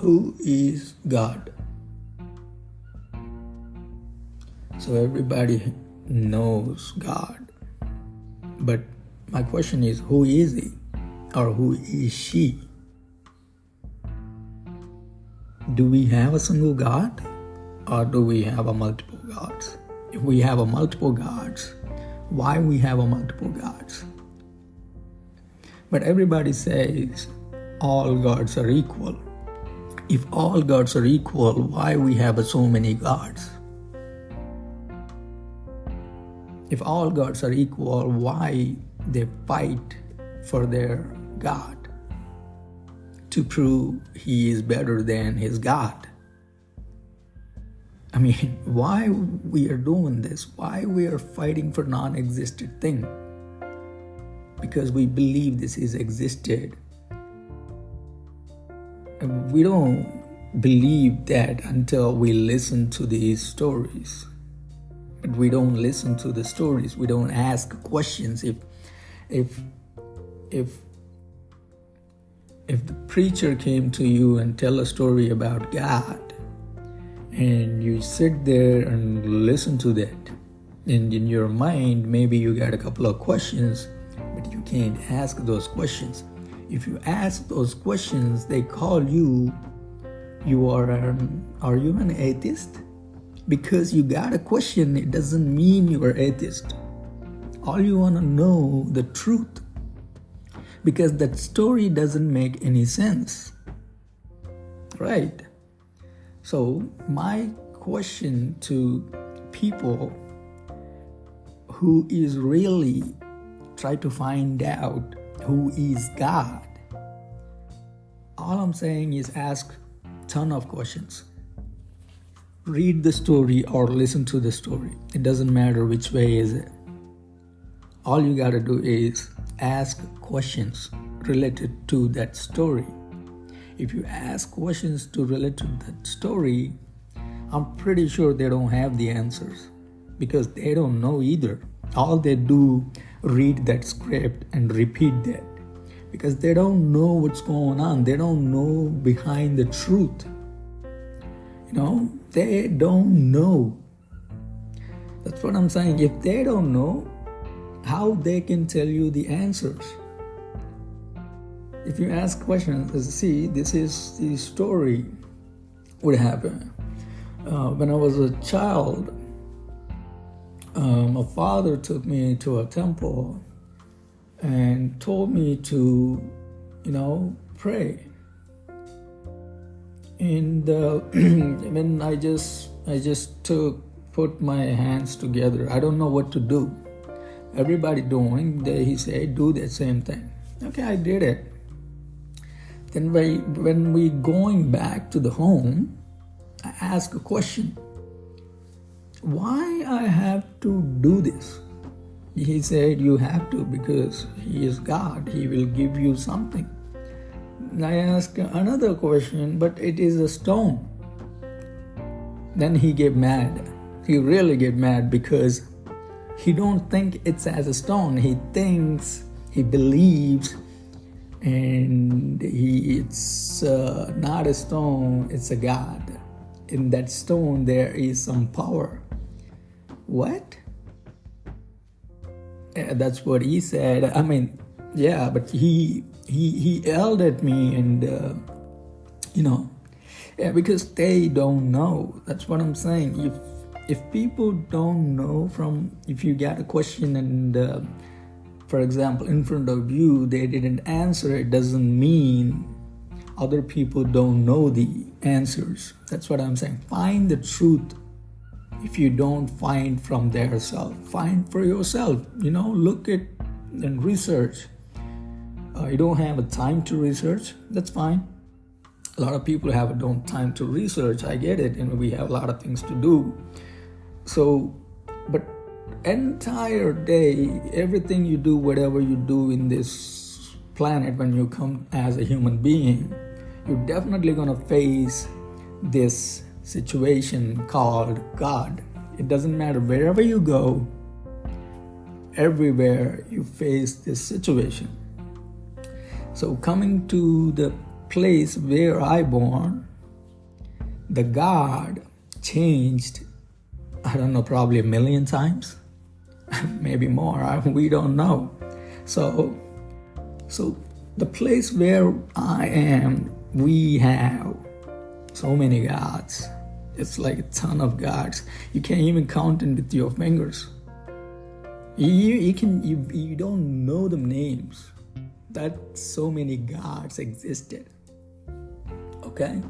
Who is God? So everybody knows God. But my question is, who is he? Or who is she? Do we have a single God? Or do we have a multiple gods? If we have a multiple gods, why we have a multiple gods? But everybody says all gods are equal. If all gods are equal, why we have so many gods? If all gods are equal, why they fight for their God to prove he is better than his God? I mean, why we are doing this? Why we are fighting for non-existent thing? Because we believe this is existed. And we don't believe that until we listen to these stories. But we don't listen to the stories. We don't ask questions. If the preacher came to you and tell a story about God, and you sit there and listen to that, and in your mind, maybe you got a couple of questions, but you can't ask those questions. If you ask those questions, they call you are you an atheist? Because you got a question, it doesn't mean you're atheist. All you want to know the truth, because that story doesn't make any sense, right? So my question to people who is really try to find out who is God, all I'm saying is ask ton of questions. Read the story or listen to the story. It doesn't matter which way is it. All you gotta do is ask questions related to that story. If you ask questions to relate to that story, I'm pretty sure they don't have the answers, because they don't know either. All they do, read that script and repeat that, because they don't know what's going on. They don't know behind the truth. They don't know. That's what I'm saying. If they don't know, how they can tell you the answers? If you ask questions, see, this is the story what happened. When I was a child, my father took me to a temple and told me to, pray. And when I just put my hands together, I don't know what to do. Everybody doing, he said, do the same thing. Okay, I did it. Then when we going back to the home, I asked a question. Why I have to do this? He said, you have to, because he is God. He will give you something. And I asked another question, but it is a stone. Then he get mad. He really get mad, because he don't think it's as a stone. He thinks, he believes, and it's not a stone, it's a God. In that stone, there is some power. What? That's what he said. I mean, yeah, but he yelled at me, and because they don't know. That's what I'm saying. If people don't know, if you get a question and for example, in front of you, they didn't answer, it doesn't mean other people don't know the answers. That's what I'm saying. Find the truth. If you don't find from their self, find for yourself. Look at and research. You don't have a time to research, that's fine. A lot of people have time to research. I get it, and we have a lot of things to do. So, but entire day, everything you do, whatever you do in this planet, when you come as a human being, you're definitely gonna face this situation called God. It doesn't matter wherever you go, everywhere you face this situation. So coming to the place where I born, the God changed, I don't know, probably 1,000,000 times, maybe more. We don't know. So the place where I am, we have so many gods. It's like a ton of gods. You can't even count them with your fingers. You don't know the names. That so many gods existed. Okay?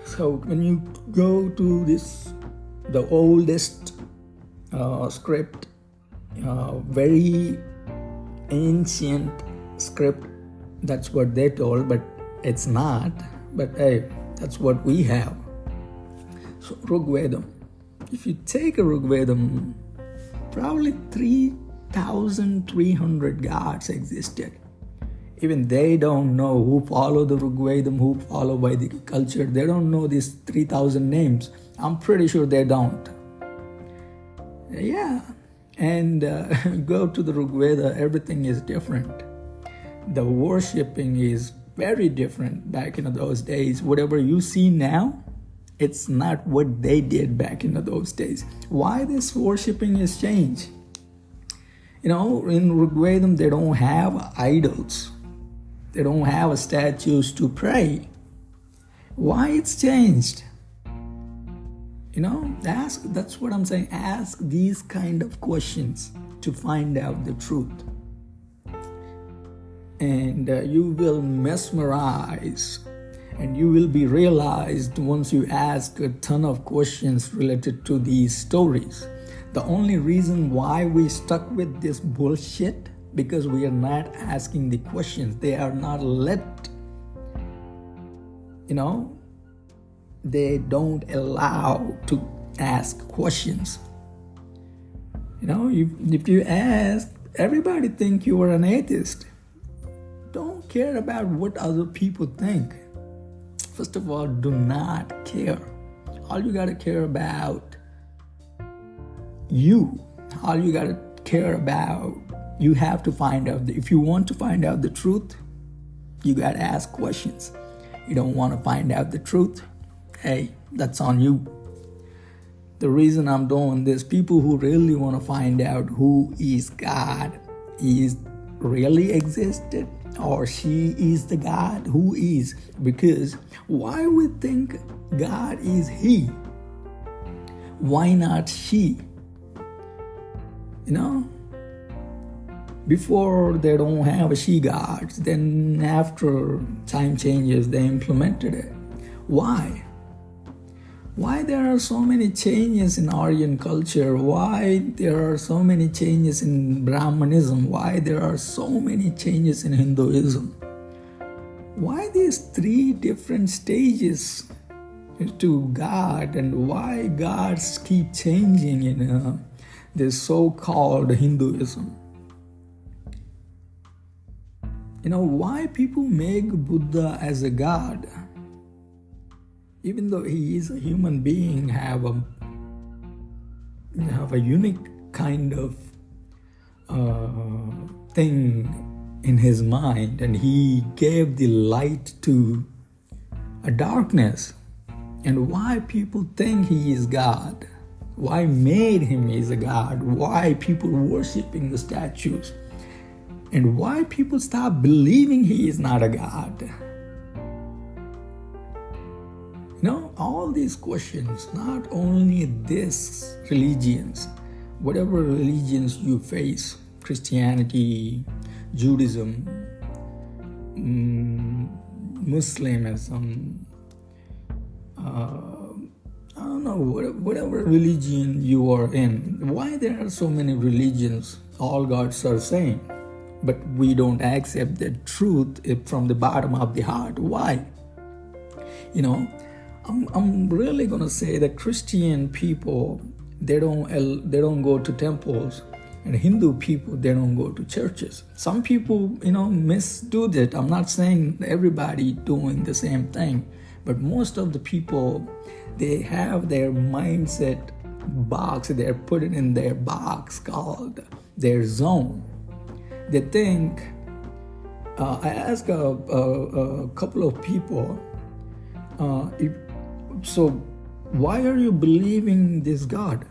So when you go to the oldest script, very ancient script, that's what they told, but it's not. But hey, that's what we have. So Rigvedam. If you take a Rigvedam, probably 3,300 gods existed. Even they don't know who follow the Rigvedam, who follow Vedic culture. They don't know these 3,000 names. I'm pretty sure they don't. Yeah. And go to the Rigveda, everything is different. The worshipping is very different back in those days. Whatever you see now, it's not what they did back in those days. Why this worshipping has changed? In Rigvedam, they don't have idols. They don't have statues to pray. Why it's changed? That's what I'm saying. Ask these kind of questions to find out the truth. And you will mesmerize, and you will be realized once you ask a ton of questions related to these stories. The only reason why we stuck with this bullshit, because we are not asking the questions. They are not let, they don't allow to ask questions. If you ask, everybody think you are an atheist. Don't care about what other people think. First of all, do not care. All you gotta care about you. All you gotta care about, you have to find out. If you want to find out the truth, you gotta ask questions. You don't want to find out the truth, hey, that's on you. The reason I'm doing this, people who really want to find out who is God, is really existed, or she is the God, who is. Because why we think God is he? Why not she? Before they don't have a she gods, then after time changes, they implemented it. Why? Why there are so many changes in Aryan culture? Why there are so many changes in Brahmanism? Why there are so many changes in Hinduism? Why these 3 different stages to God, and why gods keep changing in this so-called Hinduism? Why people make Buddha as a god? Even though he is a human being, have a unique kind of thing in his mind, and he gave the light to a darkness. And why people think he is God? Why made him as a god? Why people worshiping the statues? And why people stop believing he is not a god? All these questions, not only this religions, whatever religions you face, Christianity, Judaism, Muslimism, I don't know, whatever religion you are in, why there are so many religions, all gods are same, but we don't accept the truth from the bottom of the heart. Why? I'm really gonna say that Christian people, they don't go to temples, and Hindu people, they don't go to churches. Some people, misdo that. I'm not saying everybody doing the same thing, but most of the people, they have their mindset box. They're put it in their box called their zone. They think. I asked a couple of people. if, so why are you believing this God?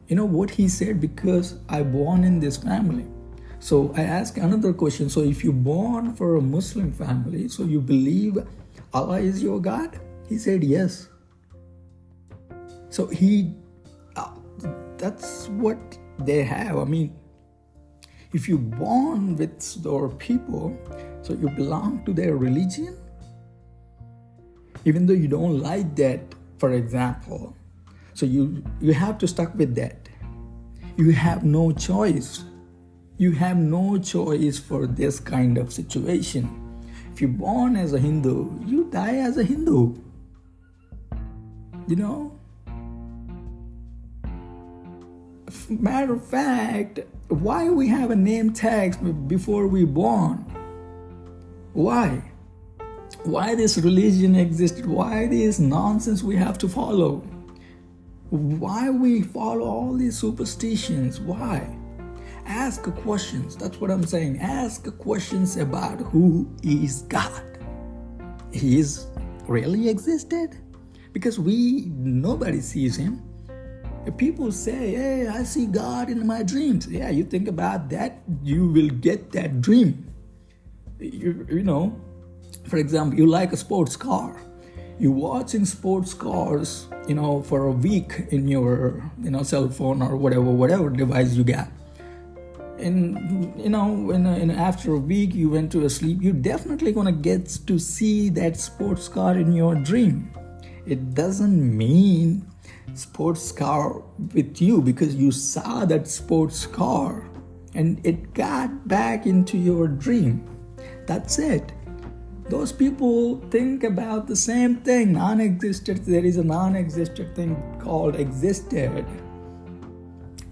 You know what he said? Because I born in this family. So I ask another question. So if you born for a Muslim family, so you believe Allah is your God? He said yes. So that's what they have. I mean, if you born with their people, so you belong to their religion, even though you don't like that, for example, so you have to stuck with that. You have no choice. You have no choice for this kind of situation. If you're born as a Hindu, you die as a Hindu. You know? Matter of fact, why we have a name tag before we born? Why? Why this religion existed? Why this nonsense we have to follow? Why we follow all these superstitions? Why? Ask questions. That's what I'm saying. Ask questions about who is God. He is really existed? Because nobody sees him. If people say, hey, I see God in my dreams. Yeah, you think about that, you will get that dream. You know, for example, you like a sports car. You're watching sports cars, you know, for a week in your, you know, cell phone or whatever device you got. And, you know, and after a week you went to sleep, you're definitely going to get to see that sports car in your dream. It doesn't mean sports car with you because you saw that sports car and it got back into your dream. That's it. Those people think about the same thing, non-existent. There is a non-existent thing called existed.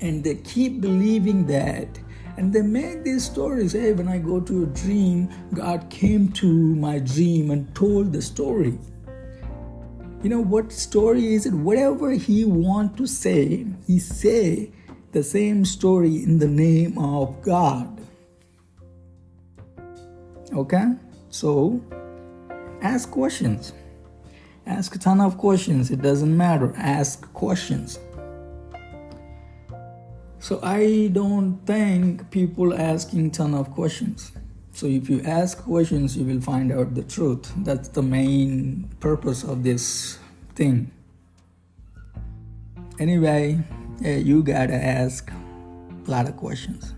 And they keep believing that. And they make these stories. Hey, when I go to a dream, God came to my dream and told the story. You know what story is it? Whatever he want to say, he say the same story in the name of God. Okay? So, ask questions. Ask a ton of questions. It doesn't matter. Ask questions. So I don't think people asking ton of questions. So if you ask questions, you will find out the truth. That's the main purpose of this thing. Anyway, you gotta ask a lot of questions.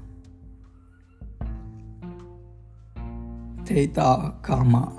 Theta Karma.